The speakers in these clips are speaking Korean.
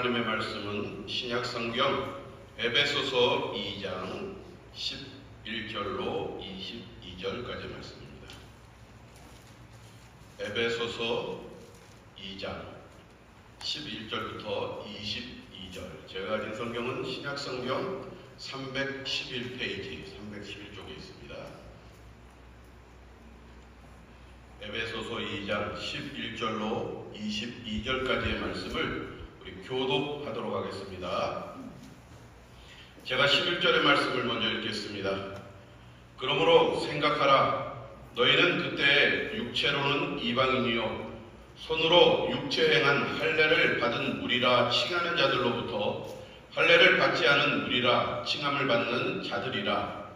하나님의 말씀은 신약성경 에베소서 2장 11절로 22절까지 말씀입니다. 에베소서 2장 11절부터 22절. 제가 가진 성경은 신약성경 311페이지 311쪽에 있습니다. 에베소서 2장 11절로 22절까지의 말씀을 우리 교독하도록 하겠습니다. 제가 11절의 말씀을 먼저 읽겠습니다. 그러므로 생각하라. 너희는 그때 육체로는 이방인이요 손으로 육체 행한 할례를 받은 무리라 칭하는 자들로부터 할례를 받지 않은 무리라 칭함을 받는 자들이라.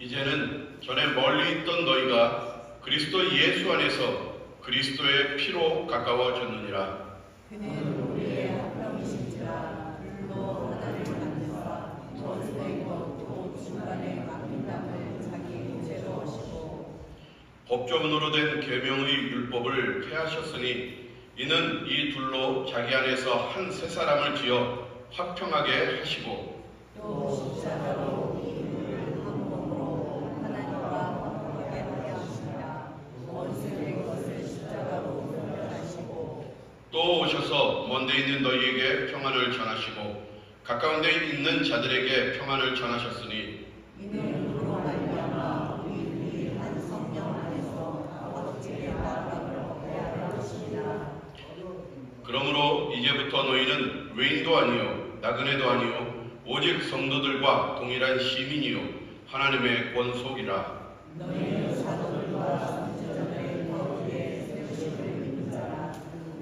이제는 전에 멀리 있던 너희가 그리스도 예수 안에서 그리스도의 피로 가까워졌느니라. 그는 우리의 합병이신지라 불로 하나를 만드사 원수의 것도 중간에 막힌 담을 자기 죄로 하시고 법조문으로 된 계명의 율법을 폐하셨으니 이는 이 둘로 자기 안에서 한 새 사람을 지어 화평하게 하시고 또 십자가로 또 오셔서 먼데 있는 너희에게 평안을 전하시고 가까운 데 있는 자들에게 평안을 전하셨으니 이는 그로 말미암아 우리 한 성령 안에서 아버지의 나라로 대하여 하십니다. 그러므로 이제부터 너희는 외인도 아니요 나그네도 아니요 오직 성도들과 동일한 시민이요 하나님의 권속이라. 너희는 사도들과 선지자들의 거기에 세우심을 입는 자라.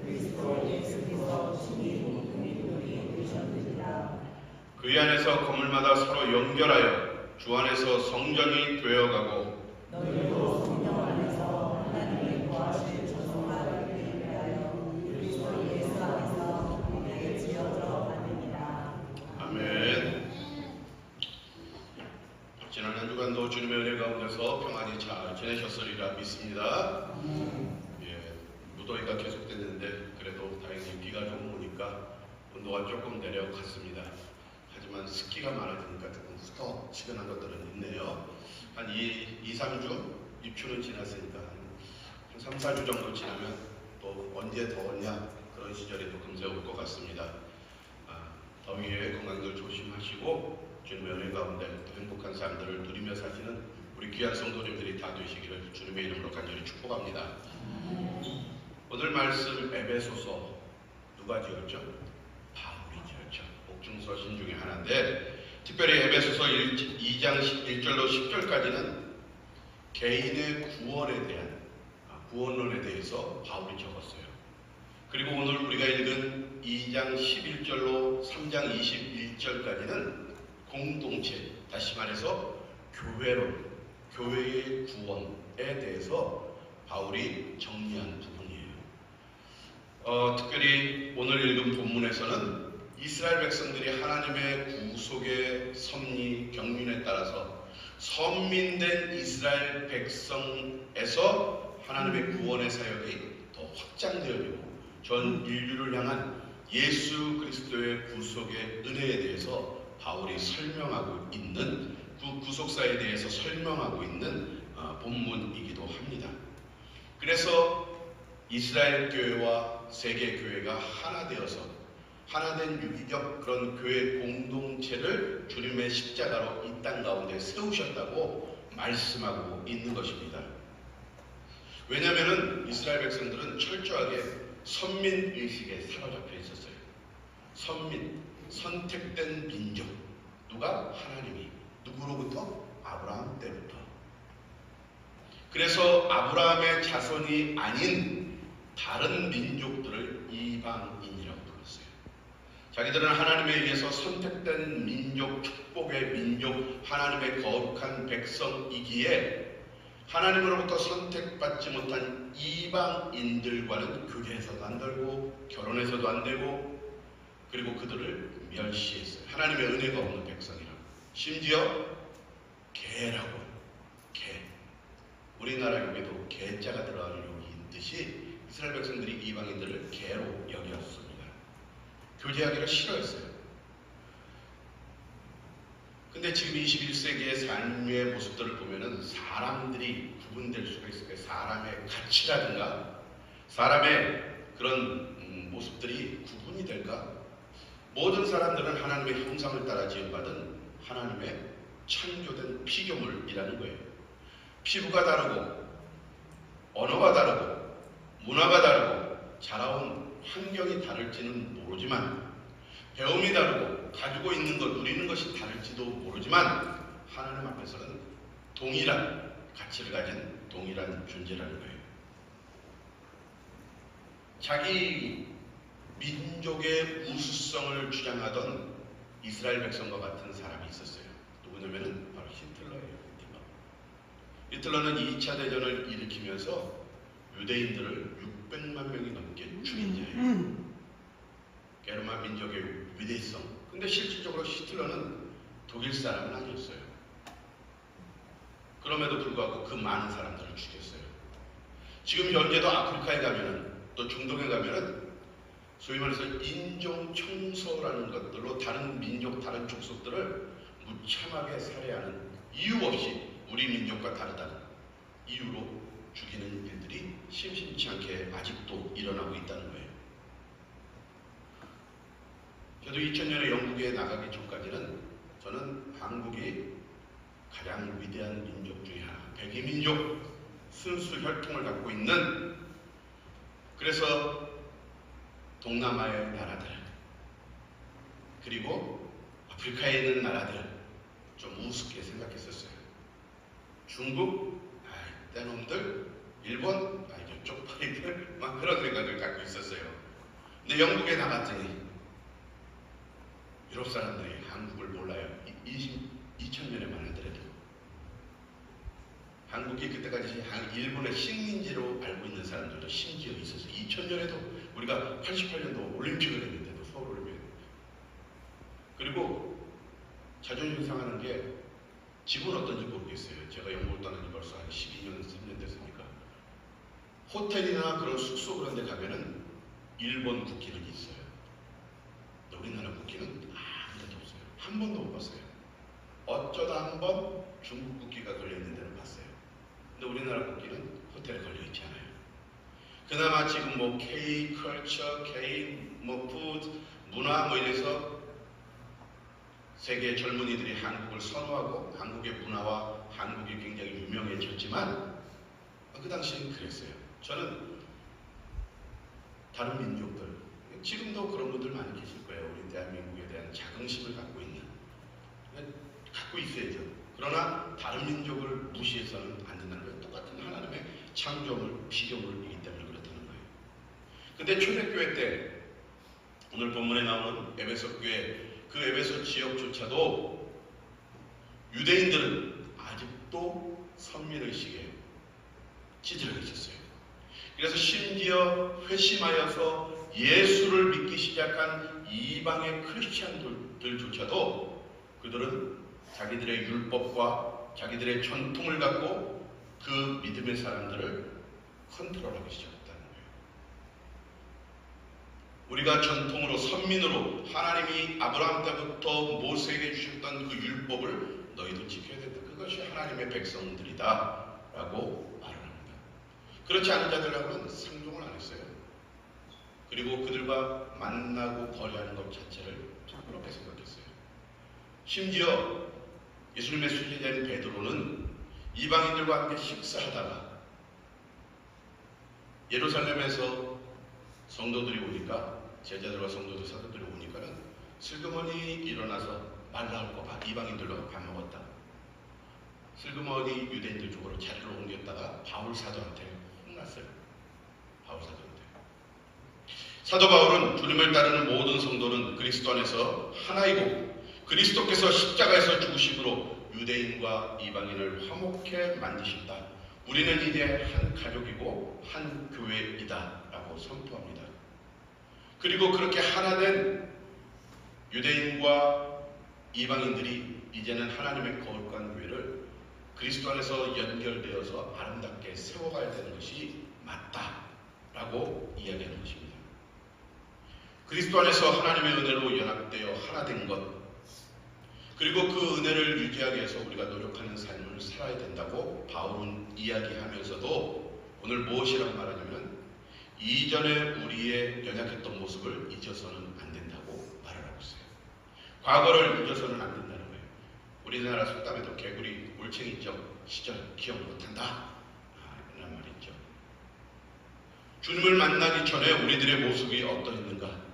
그리스도 예수께서 친히 국민들이 되셨느니라. 그 안에서 건물마다 서로 연결하여 주 안에서 성전이 되어가고 너희도 성령 안에서 하나님의 거하실 조성하기 위하여 그리스도 예수 안에서 함께 지어져 가느니라. 아멘. 지난 한 주간도 주님의 은혜 가운데서 평안히 잘 지내셨으리라 믿습니다. 무더위가 계속됐는데 그래도 다행히 비가 좀 오니까 온도가 조금 내려갔습니다. 하지만 습기가 많아지니까 조금 후텁지근한 것들은 있네요. 한 2-3주 입추는 지났으니까 한 3-4주 정도 지나면 또 언제 더웠냐 그런 시절이 또 금세 올 것 같습니다. 더위에 건강들 조심하시고 주님의 은혜 가운데 또 행복한 삶들을 누리며 사시는 우리 귀한 성도님들이 다 되시기를 주님의 이름으로 간절히 축복합니다. 오늘 말씀 에베소서 누가 지었죠? 바울이 지었죠. 복중서신 중에 하나인데 특별히 에베소서 2장 1절로 10절까지는 개인의 구원에 대한 구원론에 대해서 바울이 적었어요. 그리고 오늘 우리가 읽은 2장 11절로 3장 21절까지는 공동체, 다시 말해서 교회론, 교회의 구원에 대해서 바울이 정리한 부분이에요. 특별히 오늘 읽은 본문에서는 이스라엘 백성들이 하나님의 구속의 섭리, 경륜에 따라서 선민된 이스라엘 백성에서 하나님의 구원의 사역이 더 확장되어지고 전 인류를 향한 예수 그리스도의 구속의 은혜에 대해서 바울이 설명하고 있는 그 구속사에 대해서 설명하고 있는 본문이기도 합니다. 그래서 이스라엘 교회와 세계 교회가 하나 되어서 하나된 유기적 그런 교회 공동체를 주님의 십자가로 이 땅 가운데 세우셨다고 말씀하고 있는 것입니다. 왜냐하면 이스라엘 백성들은 철저하게 선민의식에 사로잡혀 있었어요. 선민, 선택된 민족. 누가? 하나님이. 누구로부터? 아브라함 때부터. 그래서 아브라함의 자손이 아닌 다른 민족들을 이방인이라고 불렀어요. 자기들은 하나님에 의해서 선택된 민족, 축복의 민족, 하나님의 거룩한 백성이기에 하나님으로부터 선택받지 못한 이방인들과는 교제해서도 안 되고 결혼해서도 안 되고 그리고 그들을 멸시했어요. 하나님의 은혜가 없는 백성이라고. 심지어 개라고. 개. 우리나라 여기도 개자가 들어가는 여기 있듯이 이스라엘 백성들이 이방인들을 개로 여겼습니다. 교제하기를 싫어했어요. 근데 지금 21세기의 삶의 모습들을 보면은 사람들이 구분될 수가 있을 거예요. 사람의 가치라든가 사람의 그런 모습들이 구분이 될까? 모든 사람들은 하나님의 형상을 따라 지음받은 하나님의 창조된 피조물이라는 거예요. 피부가 다르고 언어가 다르고 문화가 다르고 자라온 환경이 다를지는 모르지만 배움이 다르고 가지고 있는 것, 누리는 것이 다를지도 모르지만 하나님 앞에서는 동일한 가치를 가진 동일한 존재라는 거예요. 자기 민족의 우수성을 주장하던 이스라엘 백성과 같은 사람이 있었어요. 누구냐면은 바로 히틀러예요. 히틀러는 2차 대전을 일으키면서 유대인들을 600만 명이 넘게 죽인 자예요. 게르만 민족의 위대성. 근데 실질적으로 히틀러는 독일 사람은 아니었어요. 그럼에도 불구하고 그 많은 사람들을 죽였어요. 지금 현재도 아프리카에 가면은 또 중동에 가면은 소위 말해서 인종 청소라는 것들로 다른 민족, 다른 족속들을 무참하게 살해하는 이유 없이 우리 민족과 다르다는 이유로 죽이는 일들이 심심치 않게 아직도 일어나고 있다는 거예요. 저도 2000년에 영국에 나가기 전까지는 저는 한국이 가장 위대한 민족 중에 하나, 백이민족 순수 혈통을 갖고 있는, 그래서 동남아의 나라들 그리고 아프리카에 있는 나라들 좀 우습게 생각했었어요. 중국, 때놈들, 일본, 쪽팔이들 막 그런 생각을 갖고 있었어요. 근데 영국에 나갔더니 유럽 사람들이 한국을 몰라요. 2000년에만 하더라도 한국이 그때까지 일본의 식민지로 알고 있는 사람들도 심지어 있었어요. 2000년에도 우리가 88년도 올림픽을 했는데도, 서울 올림픽. 그리고 자존심 상하는 게 지금은 어떤지 모르겠어요. 제가 영국을 떠난 지 벌써 한 12년, 3년 됐으니까. 호텔이나 그런 숙소 그런 데 가면은 일본 국기는 있어요. 우리나라 국기는 아무데도 없어요. 한 번도 못 봤어요. 어쩌다 한 번 중국 국기가 걸려있는 데는 봤어요. 근데 우리나라 국기는 호텔에 걸려있지 않아요. 그나마 지금 뭐 K 컬처, K 뭐 푸드, 문화 뭐 이래서 세계 젊은이들이 한국을 선호하고 한국의 문화와 한국이 굉장히 유명해졌지만 그 당시에는 그랬어요. 저는 다른 민족들, 지금도 그런 분들 많이 계실 거예요. 우리 대한민국에 대한 자긍심을 갖고 있는, 갖고 있어야죠. 그러나 다른 민족을 무시해서는 안 된다는 거예요. 똑같은 하나님의 창조물, 피조물이기 때문에 그렇다는 거예요. 근데 초대교회 때 오늘 본문에 나오는 에베소 교회, 그 에베소 지역조차도 유대인들은 아직도 선민의식에 찌들어 있었어요. 그래서 심지어 회심하여서 예수를 믿기 시작한 이방의 크리스찬들조차도 그들은 자기들의 율법과 자기들의 전통을 갖고 그 믿음의 사람들을 컨트롤하기 시작했다는 거예요. 우리가 전통으로, 선민으로 하나님이 아브라함 때부터 모세에게 주셨던 그 율법을 너희도 지켜야 된다. 그것이 하나님의 백성들이다 라고 말을 합니다. 그렇지 않은 자들하고는 상종을 안 했어요. 그리고 그들과 만나고 거래하는 것 자체를 부끄럽게 생각했어요. 심지어 예수님의 수제자인 베드로는 이방인들과 함께 식사하다가 예루살렘에서 성도들이 오니까, 제자들과 성도들, 사도들이 오니까는 슬그머니 일어나서 말 나올 거 봐. 이방인들과 밥 먹었다. 슬그머니 유대인들 쪽으로 자리를 옮겼다가 바울 사도한테 혼났어요. 바울 사도한테. 사도 바울은 주님을 따르는 모든 성도는 그리스도 안에서 하나이고 그리스도께서 십자가에서 죽으심으로 유대인과 이방인을 화목해 만드신다. 우리는 이제 한 가족이고 한 교회이다 라고 선포합니다. 그리고 그렇게 하나 된 유대인과 이방인들이 이제는 하나님의 거룩한 교회를 그리스도 안에서 연결되어서 아름답게 세워가야 되는 것이 맞다라고 이야기하는 것입니다. 그리스도 안에서 하나님의 은혜로 연합되어 하나 된 것, 그리고 그 은혜를 유지하기 위해서 우리가 노력하는 삶을 살아야 된다고 바울은 이야기하면서도 오늘 무엇이라고 말하냐면 이전에 우리의 연약했던 모습을 잊어서는 안 된다고 말을 하고 있어요. 과거를 잊어서는 안 된다는 거예요. 우리나라 속담에도 개구리 올챙이적 시절 기억 못한다 이런 말이 있죠. 주님을 만나기 전에 우리들의 모습이 어떠했는가?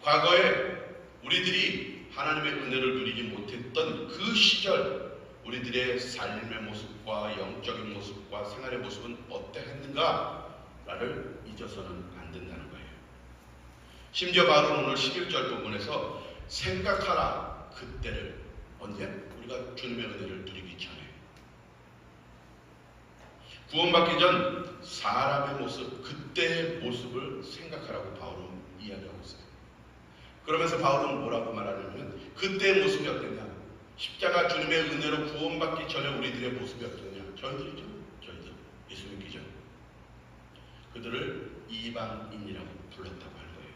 과거에 우리들이 하나님의 은혜를 누리지 못했던 그 시절 우리들의 삶의 모습과 영적인 모습과 생활의 모습은 어떠했는가를 잊어서는 안 된다는 거예요. 심지어 바울은 오늘 11절 부분에서 생각하라 그때를 언제? 우리가 주님의 은혜를 누리기 전에 구원받기 전 사람의 모습, 그때의 모습을 생각하라고 바울은 이야기하고 있어요. 그러면서 바울은 뭐라고 말하냐면 그때의 모습이 어땠냐? 십자가 주님의 은혜로 구원받기 전에 우리들의 모습이 어땠냐? 저희들이죠. 저희들. 예수 믿기 전. 그들을 이방인이라고 불렀다고 하는 거예요.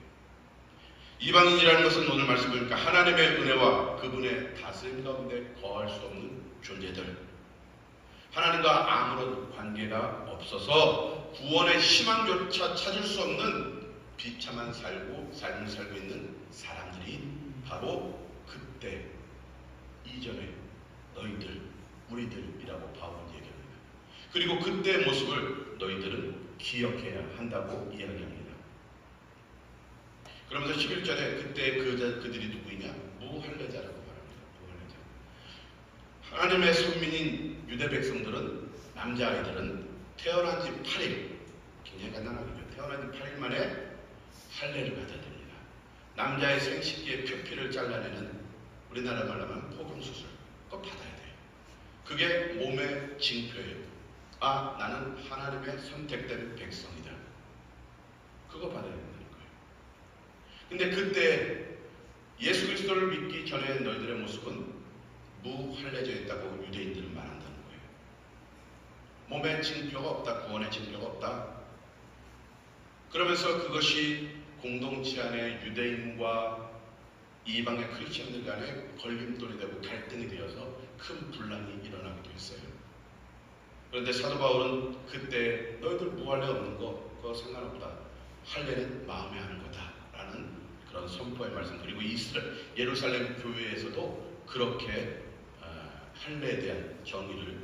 이방인이라는 것은 오늘 말씀 보니까 하나님의 은혜와 그분의 다스림 가운데 거할 수 없는 존재들. 하나님과 아무런 관계가 없어서 구원의 희망조차 찾을 수 없는 비참한 삶을 살고 있는 사람들이 바로 그때 이전에 너희들, 우리들이라고 바울은 얘기합니다. 그리고 그때의 모습을 너희들은 기억해야 한다고 이야기합니다. 그러면서 11절에 그때 그들이 누구이냐? 무할례자라고 말합니다. 무할례자. 하나님의 선민인 유대 백성들은 남자아이들은 태어난 지 8일, 굉장히 간단하겠죠. 태어난 지 8일 만에 할례를 받아야 됩니다. 남자의 생식기의 표피를 잘라내는 우리나라 말로 하면 포경수술, 그거 받아야 돼요. 그게 몸의 징표예요. 아, 나는 하나님의 선택된 백성이다. 그거 받아야 된다는 거예요. 근데 그때 예수 그리스도를 믿기 전에 너희들의 모습은 무할례자였다고 유대인들은 말한다는 거예요. 몸에 징표가 없다, 구원의 징표가 없다. 그러면서 그것이 공동체 안에 유대인과 이방의 크리스천들 간에 걸림돌이 되고 갈등이 되어서 큰 분란이 일어나기도 했어요. 그런데 사도 바울은 그때 너희들 무할례 없는 거 그거 상관없다. 할례는 마음에 하는 거다라는 그런 선포의 말씀. 그리고 예루살렘 교회에서도 그렇게 할례에 대한 정의를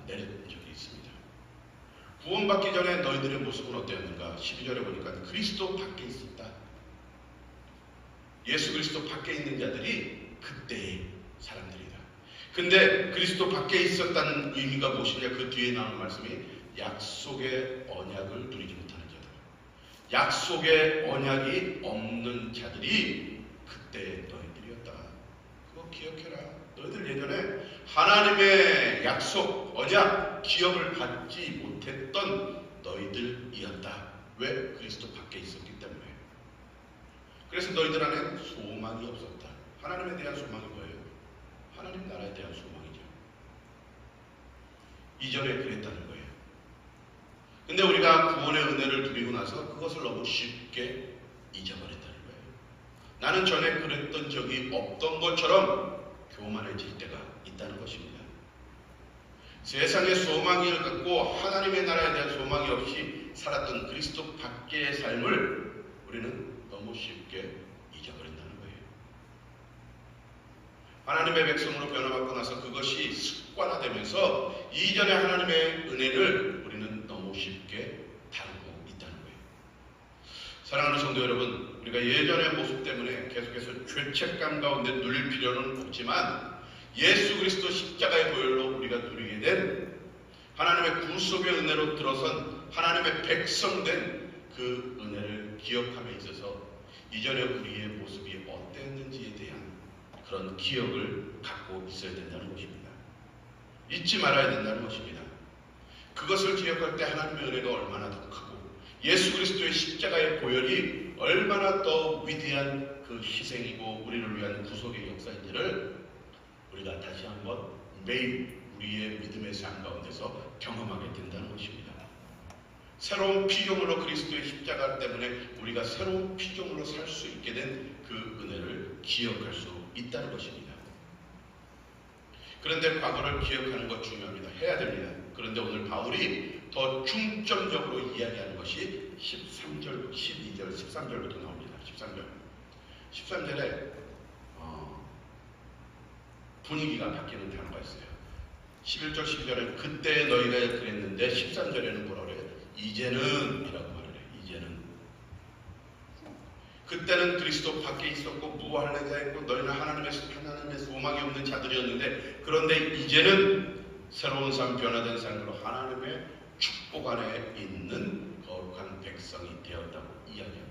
내린 적이 있습니다. 구원받기 전에 너희들의 모습은 어땠는가? 12절에 보니까 그리스도 밖에 있었다. 예수 그리스도 밖에 있는 자들이 그때의 사람들이다. 근데 그리스도 밖에 있었다는 의미가 무엇이냐? 그 뒤에 나오는 말씀이 약속의 언약을 누리지 못하는 자들. 약속의 언약이 없는 자들이 그때의 너희들이었다. 그거 기억해라. 너희들 예전에 하나님의 약속, 언약, 기업을 받지 못했던 너희들이었다. 왜? 그리스도 밖에 있었기 때문에. 그래서 너희들 안에 소망이 없었다. 하나님에 대한 소망이 뭐예요? 하나님 나라에 대한 소망이죠. 이전에 그랬다는 거예요. 근데 우리가 구원의 은혜를 누리고 나서 그것을 너무 쉽게 잊어버렸다는 거예요. 나는 전에 그랬던 적이 없던 것처럼 교만해질 때가 있다는 것입니다. 세상의 소망을 갖고 하나님의 나라에 대한 소망이 없이 살았던 그리스도 밖의 삶을 우리는 너무 쉽게 잊어버린다는 거예요. 하나님의 백성으로 변화받고 나서 그것이 습관화되면서 이전의 하나님의 은혜를 우리는 너무 쉽게 다루고 있다는 거예요. 사랑하는 성도 여러분, 우리가 예전의 모습 때문에 계속해서 죄책감 가운데 누릴 필요는 없지만 예수 그리스도 십자가의 보혈로 우리가 누리게 된 하나님의 구속의 은혜로 들어선 하나님의 백성된 그 은혜를 기억함에 있어서 이전에 우리의 모습이 어땠는지에 대한 그런 기억을 갖고 있어야 된다는 것입니다. 잊지 말아야 된다는 것입니다. 그것을 기억할 때 하나님의 은혜가 얼마나 더 크고 예수 그리스도의 십자가의 보혈이 얼마나 더 위대한 그 희생이고 우리를 위한 구속의 역사인지를 우리가 다시 한번 매일 우리의 믿음의 삶 가운데서 경험하게 된다는 것입니다. 새로운 피조물로 그리스도의 십자가 때문에 우리가 새로운 피조물로 살 수 있게 된 그 은혜를 기억할 수 있다는 것입니다. 그런데 과거를 기억하는 것 중요합니다. 해야 됩니다. 그런데 오늘 바울이 더 중점적으로 이야기하는 것이 13절, 12절, 13절부터 나옵니다. 13절에 분위기가 바뀌는 단어가 있어요. 11절, 12절에 그때 너희가 그랬는데 13절에는 뭐라 그래요? 이제는 이라고 말을 해요. 이제는. 그때는 그리스도 밖에 있었고 무할례자 했고 너희는 하나님의 소망이 없는 자들이었는데 그런데 이제는 새로운 삶, 변화된 삶으로 하나님의 축복 안에 있는 거룩한 백성이 되었다고 이야기합니다.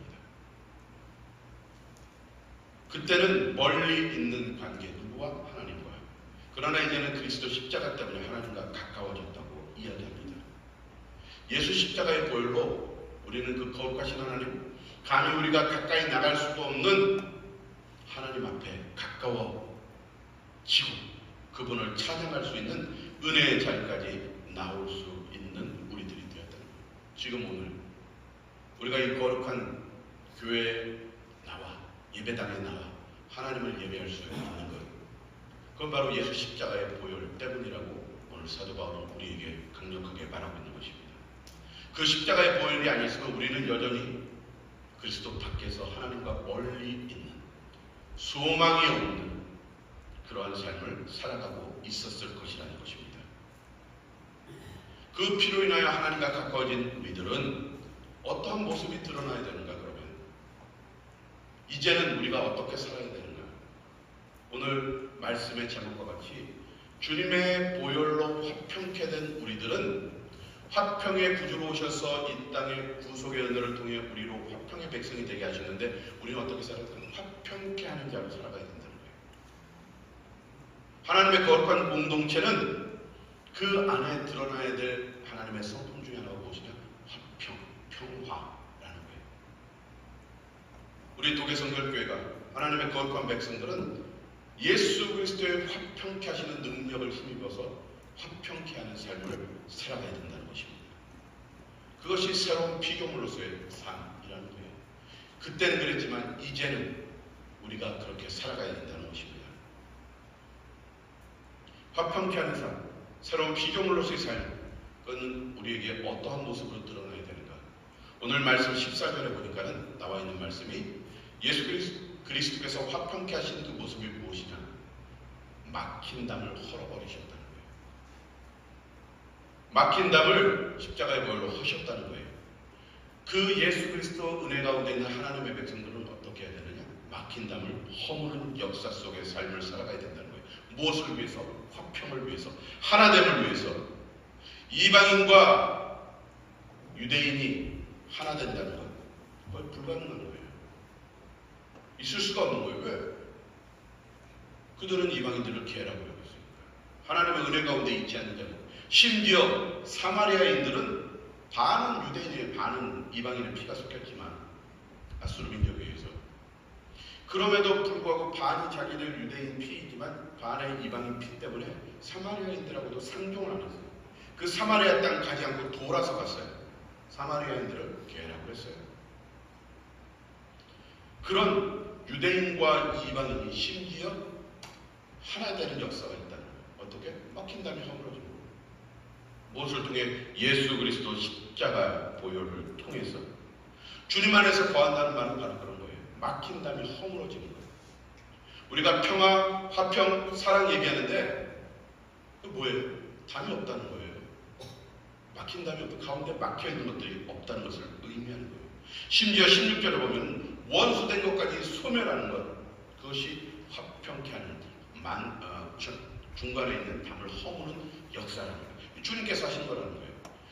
그때는 멀리 있는 관계, 누구와? 하나님과. 그러나 이제는 그리스도 십자가 때문에 하나님과 가까워졌다고 이야기합니다. 예수 십자가의 보혈로 우리는 그 거룩하신 하나님, 감히 우리가 가까이 나갈 수도 없는 하나님 앞에 가까워지고 그분을 찬양할 수 있는 은혜의 자리까지 나올 수 있는 우리들이 되었다는 거예요. 지금 오늘 우리가 이 거룩한 교회에 나와 예배당에 나와 하나님을 예배할 수 있는 것, 그건 바로 예수 십자가의 보혈 때문이라고 오늘 사도 바울은 우리에게 강력하게 말하고 있는 것입니다. 그 십자가의 보혈이 아니었으면 우리는 여전히 그리스도 밖에서 하나님과 멀리 있는 소망이 없는 그러한 삶을 살아가고 있었을 것이라는 것입니다. 그 피로 인하여 하나님과 가까워진 우리들은 어떠한 모습이 드러나야 되는가? 그러면 이제는 우리가 어떻게 살아야 되는가? 오늘 말씀의 제목과 같이 주님의 보혈로 화평케 된 우리들은 화평의 구주로 오셔서 이 땅의 구속의 은혜를 통해 우리로 화평의 백성이 되게 하셨는데 우리는 어떻게 살아야 되는가? 화평케 하는 자로 살아가야 된다는 거예요. 하나님의 거룩한 공동체는 그 안에 드러나야 될 하나님의 성품 중에 하나가 무엇이냐? 화평, 평화라는 거예요. 우리 도계성결교회가 하나님의 거룩한 백성들은 예수 그리스도의 화평케 하시는 능력을 힘입어서 화평케 하는 삶을 살아가야 된다는 것입니다. 그것이 새로운 피조물로서의 삶이라는 거예요. 그때는 그랬지만 이제는 우리가 그렇게 살아가야 된다는 것입니다. 화평케 하는 삶, 새로운 피조물로서의 삶, 그건 우리에게 어떠한 모습으로 드러나야 되는가? 오늘 말씀 14절에 보니까는 나와 있는 말씀이 예수 그리스도께서 화평케 하신 그 모습이 무엇이냐? 막힌 담을 헐어버리셨다는 거예요. 막힌 담을 십자가의 보혈로 하셨다는 거예요. 그 예수 그리스도 은혜 가운데 있는 하나님의 백성들은 어떻게 해야 되느냐? 막힌 담을 허무는 역사 속의 삶을 살아가야 된다는 거예요. 무엇을 위해서? 화평을 위해서, 하나됨을 위해서. 이방인과 유대인이 하나 된다는 것, 그건 불가능한 거예요. 있을 수가 없는 거예요. 왜? 그들은 이방인들을 개라고 여겼으니까. 하나님의 은혜 가운데 있지 않는 자고, 심지어 사마리아인들은 반은 유대인의 반은 이방인의 피가 섞였지만 아수르 민족에 의해서, 그럼에도 불구하고 반이 자기들 유대인 피이지만 반의 이방인 피 때문에 사마리아인들하고도 상종을 안 했어요. 그 사마리아 땅 가지 않고 돌아서 갔어요. 사마리아인들을 개라고 했어요. 그런 유대인과 이방인이 심지어 하나 되는 역사가 있다는 거예요. 어떻게? 막힌 담이 허물어지는 거예요. 무엇을 통해? 예수 그리스도 십자가 보혈을 통해서. 주님 안에서 거한다는 말은 바로 그런 거예요. 막힌 담이 허물어지는 거예요. 우리가 평화, 화평, 사랑 얘기하는데 그 뭐예요? 담이 없다는 거예요. 막힌 담이 없고 가운데 막혀있는 것들이 없다는 것을 의미하는 거예요. 심지어 16절에 보면 원수된 것까지 소멸하는 것, 그것이 화평케 하는 중간에 있는 담을 허무는 역사라는 거예요. 주님께서 하신 거라는 거예요.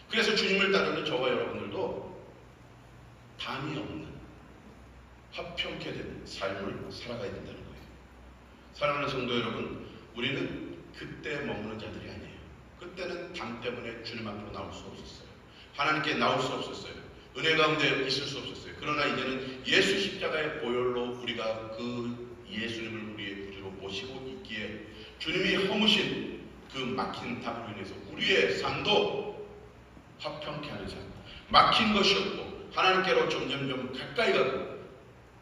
그래서 주님을 따르는 저와 여러분들도 담이 없는 화평케 된 삶을 살아가야 된다는 거예요. 사랑하는 성도 여러분, 우리는 그때 머무는 자들이 아니에요. 그때는 담 때문에 주님 앞으로 나올 수 없었어요. 하나님께 나올 수 없었어요. 은혜 가운데 있을 수 없었어요. 그러나 이제는 예수 십자가의 보혈로 우리가 그 예수님을 우리의 구주로 모시고 있기에 주님이 허무신 그 막힌 담으로 인해서 우리의 삶도 화평케 하는 삶, 막힌 것이 없고 하나님께로 점점점 가까이 가고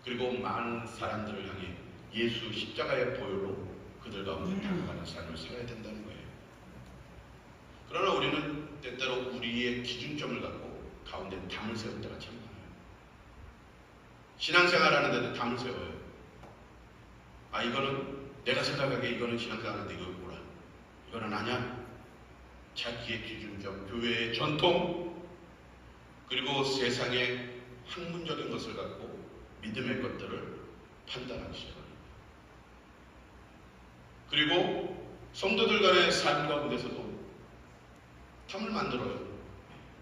그리고 많은 사람들을 향해 예수 십자가의 보혈로 그들 가운데 다가가는 삶을 살아야 된다는 거예요. 그러나 우리는 때때로 우리의 기준점을 갖고 가운데 담을 세울 때가 참 많아요. 신앙생활 하는데도 담을 세워요. 아, 이거는 내가 생각하기에 이거는 신앙생활 하는데 이거 뭐라, 이거는 아니야. 자기의 기준점, 교회의 전통, 그리고 세상의 학문적인 것을 갖고 믿음의 것들을 판단하기 시작합니다. 그리고 성도들 간의 삶 가운데서도 탐을 만들어요.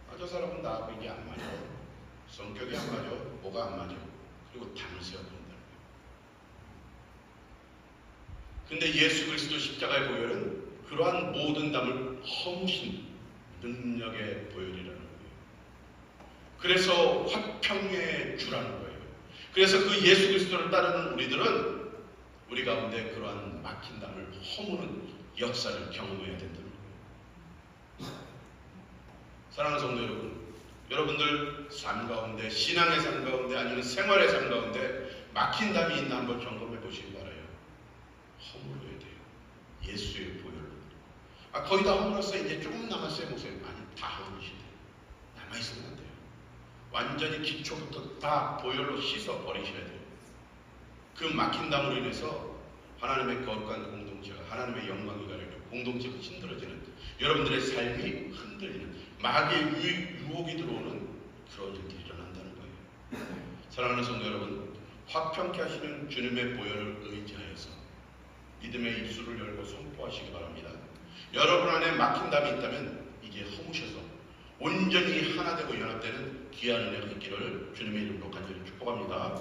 아, 저 사람은 나하고 이게 안 맞아. 성격이 안 맞아. 뭐가 안 맞아. 그리고 담을 세워본다는 거예요. 근데 예수 그리스도 십자가의 보혈은 그러한 모든 담을 허무신 능력의 보혈이라는 거예요. 그래서 화평의 주라는 거예요. 그래서 그 예수 그리스도를 따르는 우리들은 우리 가운데 그러한 막힌 담을 허무는 역사를 경험해야 된다는 거예요. 사랑하는 성도 여러분, 여러분들 삶 가운데, 신앙의 삶 가운데 아니면 생활의 삶 가운데 막힌 담이 있나 한번 점검해 보시기 바라요. 허물어야 돼요. 예수의 보혈로. 아, 거의 다 허물었어요. 이제 조금 남았어요. 보세요. 아니, 다 허물으시네. 남아있으면 안 돼요. 완전히 기초부터 다 보혈로 씻어 버리셔야 돼요. 그 막힌 담으로 인해서 하나님의 거룩한 공동체가, 하나님의 영광이 가려고 공동체가 힘들어지는, 여러분들의 삶이 흔들리는, 마귀의 유혹이 들어오는 그런 일들이 일어난다는 거예요. 사랑하는 성도 여러분, 화평케 하시는 주님의 보혈을 의지하여서 믿음의 입술을 열고 선포하시기 바랍니다. 여러분 안에 막힌 담이 있다면 이게 허무셔서 온전히 하나 되고 연합되는 귀한 은혜가 있기를 주님의 이름으로 간절히 축복합니다.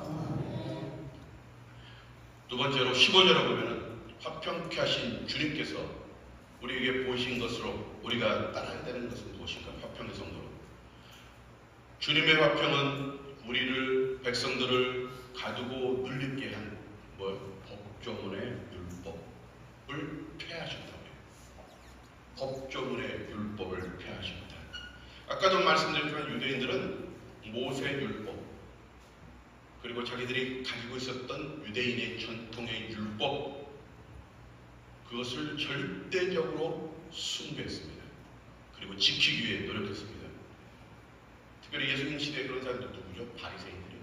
두 번째로 15절에 보면은 화평케 하신 주님께서 우리에게 보신 것으로 우리가 따라야 되는 것은 무엇인가? 화평의 성도로. 주님의 화평은 우리를, 백성들을 가두고 눌리게 한 법조문의 율법을 폐하셨다고 해요. 법조문의 율법을 폐하셨다. 아까도 말씀드렸지만 유대인들은 모세 율법, 그리고 자기들이 가지고 있었던 유대인의 전통의 율법, 그것을 절대적으로 숭배했습니다. 그리고 지키기 위해 노력했습니다. 특별히 예수님 시대에 그런 사람들 누구죠? 바리새인들이에요.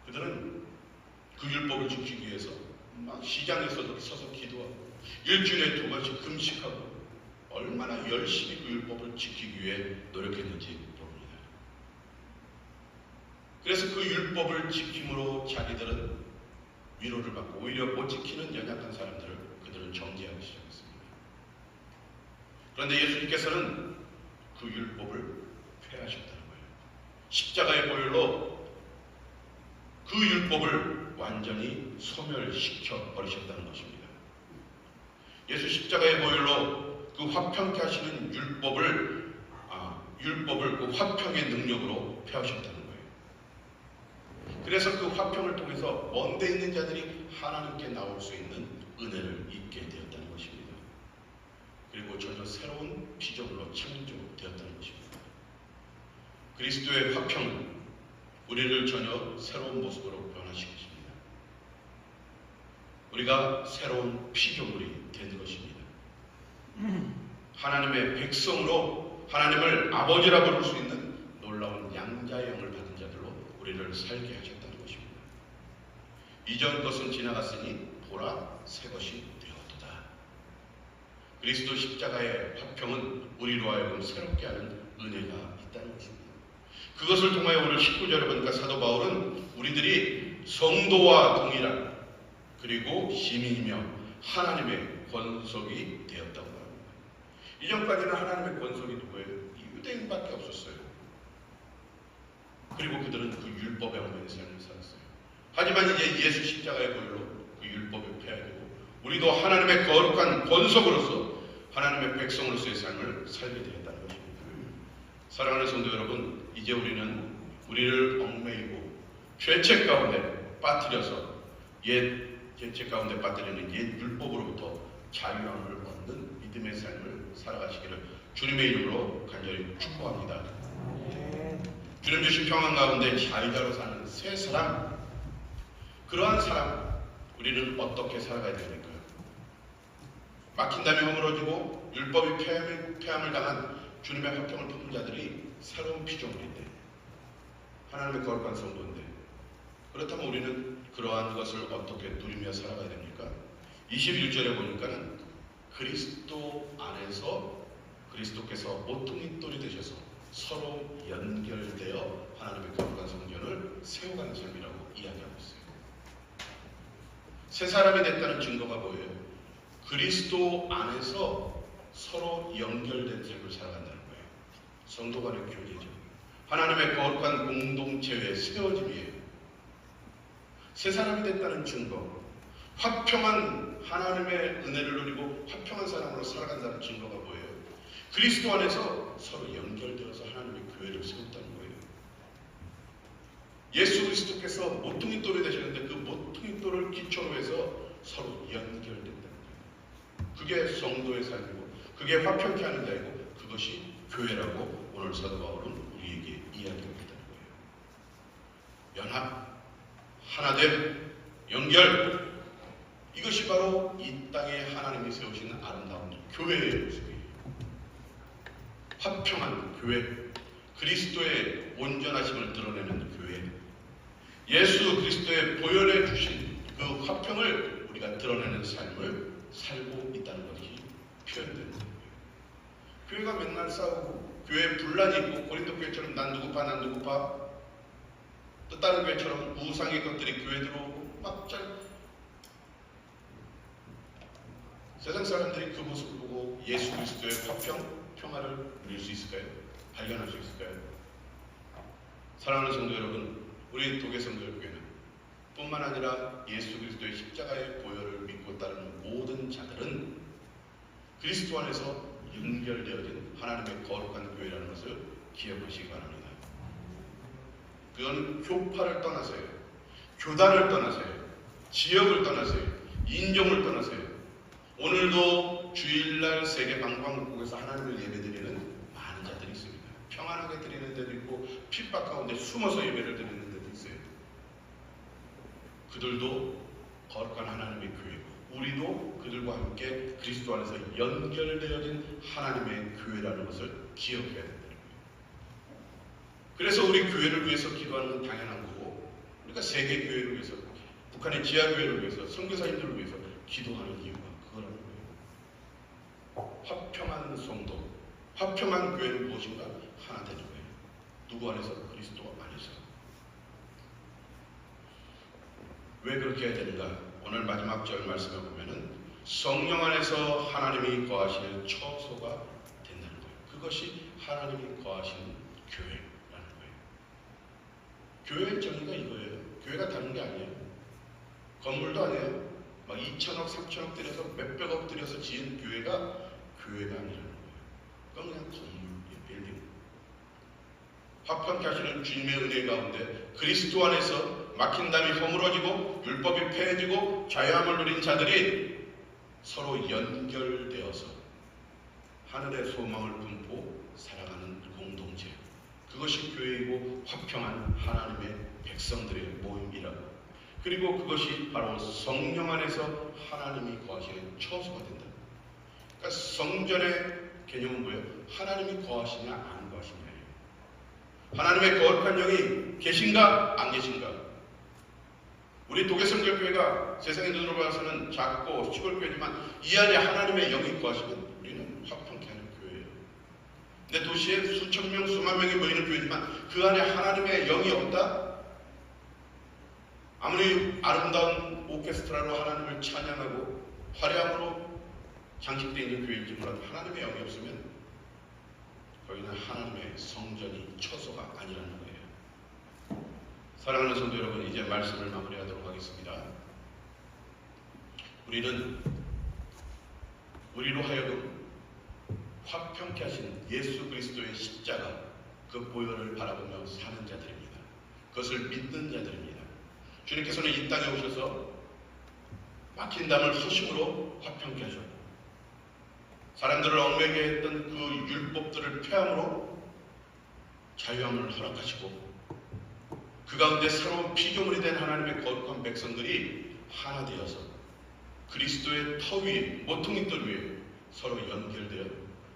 그들은 그 율법을 지키기 위해서 막 시장에서도 서서 기도하고 일주일에 2번씩 금식하고 얼마나 열심히 그 율법을 지키기 위해 노력했는지 모릅니다. 그래서 그 율법을 지킴으로 자기들은 위로를 받고 오히려 못 지키는 연약한 사람들을 그들은 정죄하기 시작했습니다. 그런데 예수님께서는 그 율법을 폐하셨다는 거예요. 십자가의 보혈로 그 율법을 완전히 소멸시켜 버리셨다는 것입니다. 예수 십자가의 보혈로 그 화평케 하시는 율법을 그 화평의 능력으로 폐하셨다는 거예요. 그래서 그 화평을 통해서 먼데 있는 자들이 하나님께 나올 수 있는 은혜를 입게 되었다는 것입니다. 그리고 전혀 새로운 피조물로 창조되었다는 것입니다. 그리스도의 화평은 우리를 전혀 새로운 모습으로 변화시키십니다. 우리가 새로운 피조물이 된 것입니다. 하나님의 백성으로 하나님을 아버지라 부를 수 있는 놀라운 양자의 영을 받은 자들로 우리를 살게 하셨다는 것입니다. 이전 것은 지나갔으니 보라 새 것이 되었도다. 그리스도 십자가의 화평은 우리로 하여금 새롭게 하는 은혜가 있다는 것입니다. 그것을 통하여 오늘 19절에 보니까 사도 바울은 우리들이 성도와 동일한 그리고 시민이며 하나님의 권속이 되었다고 합니다. 이전까지는 하나님의 권속이 누구예요? 유대인밖에 없었어요. 그리고 그들은 그 율법에 얽매인 삶을 살았어요. 하지만 이제 예수 십자가의 보혈로 그 율법을 폐하고 우리도 하나님의 거룩한 권속으로서 하나님의 백성으로서의 삶을 살게 되었다는 것입니다. 사랑하는 성도 여러분, 이제 우리는 우리를 얽매이고 죄책 가운데 빠뜨려서 옛 죄책 가운데 빠뜨리는 옛 율법으로부터 자유함을 얻는 믿음의 삶을 살아가시기를 주님의 이름으로 간절히 축복합니다. 주님 주신 평안 가운데 자유자로 사는 새 사람, 그러한 사람, 우리는 어떻게 살아가야 됩니까? 막힌 담이 허물어지고 율법이 폐함을 당한 주님의 화평을 품은 자들이 새로운 피조물인데, 하나님의 거룩한 성도인데, 그렇다면 우리는 그러한 것을 어떻게 누리며 살아가야 됩니까? 21절에 보니까는 그리스도 안에서 그리스도께서 모퉁이 돌이 되셔서 서로 연결되어 하나님의 거룩한 성전을 세워가는 삶이라고 이야기하고 있어요. 새 사람이 됐다는 증거가 뭐예요? 그리스도 안에서 서로 연결된 삶을 살아간다는 거예요. 성도 간의 교제죠. 하나님의 거룩한 공동체의 세워짐이에요. 새 사람이 됐다는 증거, 화평한 하나님의 은혜를 누리고 화평한 사람으로 살아간다는 증거가 뭐예요? 그리스도 안에서 서로 연결되어서 하나님의 교회를 세웠다는 거예요. 예수 그리스도께서 모퉁이 돌이 되셨는데 그 모퉁이 돌을 기초로 해서 서로 연결된다는 거예요. 그게 성도의 삶이고 그게 화평케 하는 자이고 그것이 교회라고 오늘 사도 바울은 우리에게 이야기하고 있다는 거예요. 연합, 하나됨, 연결, 이것이 바로 이 땅에 하나님이 세우신 아름다운 교회의 모습이에요. 화평한 교회, 그리스도의 온전하심을 드러내는 교회, 예수 그리스도의 보혈해 주신 그 화평을 우리가 드러내는 삶을 살고 있다는 것이 표현되는 거예요. 교회가 맨날 싸우고 교회에 분란이 있고 고린도 교회처럼 난 누구파 난 누구파, 또 다른 교회처럼 우상의 것들이 교회 들어오고 막 세상 사람들이 그 모습을 보고 예수 그리스도의 화평, 평화를 누릴 수 있을까요? 발견할 수 있을까요? 사랑하는 성도 여러분, 우리 도계성결교회는 뿐만 아니라 예수 그리스도의 십자가의 보혈을 믿고 따르는 모든 자들은 그리스도 안에서 연결되어진 하나님의 거룩한 교회라는 것을 기억하시기 바랍니다. 그건 교파를 떠나서요, 교단을 떠나서요, 지역을 떠나서요, 인종을 떠나서요. 오늘도 주일날 세계 방방곡곡에서 하나님을 예배드리는 많은 자들이 있습니다. 평안하게 드리는 데도 있고 핍박 가운데 숨어서 예배를 드리는 데도 있어요. 그들도 거룩한 하나님의 교회고 우리도 그들과 함께 그리스도 안에서 연결되어진 하나님의 교회라는 것을 기억해야 된다는 거예요. 그래서 우리 교회를 위해서 기도하는 건 당연한 거고, 우리가 세계 교회를 위해서, 북한의 지하 교회를 위해서, 선교사님들을 위해서 기도하는 이유가 그거라는 거예요. 화평한 성도, 화평한 교회는 무엇인가? 하나 되는 거예요. 누구 안에서? 그리스도 안에서. 왜 그렇게 해야 되는가? 오늘 마지막 절 말씀에 보면은 성령 안에서 하나님이 거하시는 처소가 된다는 거예요. 그것이 하나님이 거하시는 교회라는 거예요. 교회의 정의가 이거예요. 교회가 다른 게 아니에요. 건물도 아니에요. 막 2천억, 3천억 들여서 몇백억 들여서 지은 교회가 아니라는 거예요. 그건 그냥 건물, 빌딩. 화평케 하시는 주님의 은혜 가운데 그리스도 안에서 막힌 담이 허물어지고 율법이 폐해지고 자유함을 누린 자들이 서로 연결되어서 하늘의 소망을 품고 살아가는 공동체, 그것이 교회이고 화평한 하나님의 백성들의 모임이라고. 그리고 그것이 바로 성령 안에서 하나님이 거하시는 처소가 된다. 그러니까 성전의 개념은 뭐예요? 하나님이 거하시냐 안 거하시냐예요. 하나님의 거룩한 영이 계신가 안 계신가. 우리 도계성결교회가 세상의 눈으로 봐서는 작고 시골교회지만 이 안에 하나님의 영이 거하시면 우리는 화평케 하는 교회예요. 근데 도시에 수천 명, 수만 명이 모이는 교회지만 그 안에 하나님의 영이 없다? 아무리 아름다운 오케스트라로 하나님을 찬양하고 화려함으로 장식되어 있는 교회일지 몰라도 하나님의 영이 없으면 거기는 하나님의 성전이 처소가 아니라는 거예요. 사랑하는 성도 여러분, 이제 말씀을 마무리하도록 하겠습니다. 우리로 하여금 화평케 하신 예수 그리스도의 십자가, 그 보혈을 바라보며 사는 자들입니다. 그것을 믿는 자들입니다. 주님께서는 이 땅에 오셔서 막힌 담을 허심으로 화평케 하셨고 사람들을 얽매게 했던 그 율법들을 폐함으로 자유함을 허락하시고 그 가운데 새로운 피조물이 된 하나님의 거룩한 백성들이 하나 되어서 그리스도의 터 위에 모퉁이 돌 위에 서로 연결되어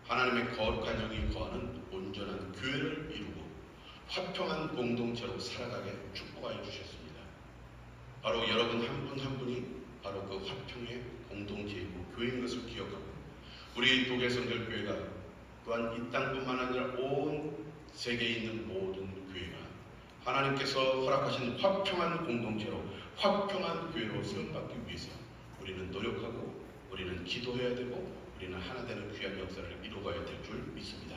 하나님의 거룩한 영이 거하는 온전한 교회를 이루고 화평한 공동체로 살아가게 축복하여 주셨습니다. 바로 여러분 한 분 한 분이 바로 그 화평의 공동체이고 교회인 것을 기억하고 우리 도계성결교회가 또한 이 땅뿐만 아니라 온 세계에 있는 모든 교회가 하나님께서 허락하신 화평한 공동체로 화평한 교회로 세움받기 위해서 우리는 노력하고 우리는 기도해야 되고 우리는 하나 되는 귀한 역사를 이루어가야 될 줄 믿습니다.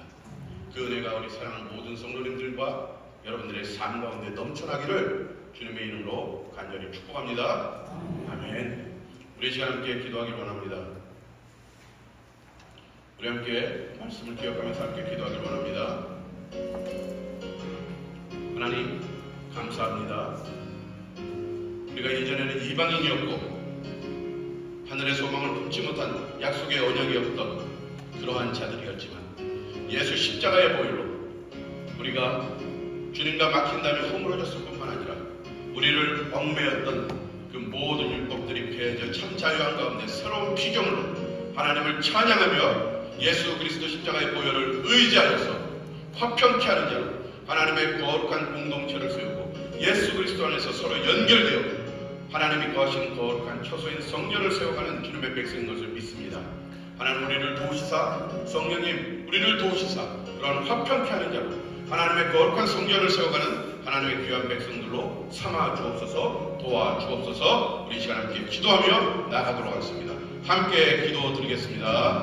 그 은혜가 우리 사랑하는 모든 성도님들과 여러분들의 삶 가운데 넘쳐나기를 주님의 이름으로 간절히 축복합니다. 아멘. 우리 시간 함께 기도하기를 원합니다. 우리 함께 말씀을 기억하면서 함께 기도하기를 원합니다. 하나님 감사합니다. 우리가 이전에는 이방인이었고 하늘의 소망을 품지 못한 약속의 언약이 없던 그러한 자들이었지만 예수 십자가의 보혈로 우리가 주님과 막힌 담이 허물어졌을 뿐만 아니라 우리를 얽매였던 그 모든 율법들이 폐해져 참 자유한 가운데 새로운 피조물로 하나님을 찬양하며 예수 그리스도 십자가의 보혈을 의지하여서 화평케 하는 자로 하나님의 거룩한 공동체를 세우고 예수 그리스도 안에서 서로 연결되어 하나님이 거하시는 거룩한 처소인 성전을 세워가는 주님의 백성인 것을 믿습니다. 하나님 우리를 도우시사 성령님 우리를 도우시사 그런 화평케 하는 자로 하나님의 거룩한 성전을 세워가는 하나님의 귀한 백성들로 삼아 주옵소서 도와 주옵소서. 우리 시간 함께 기도하며 나가도록 하겠습니다. 함께 기도 드리겠습니다.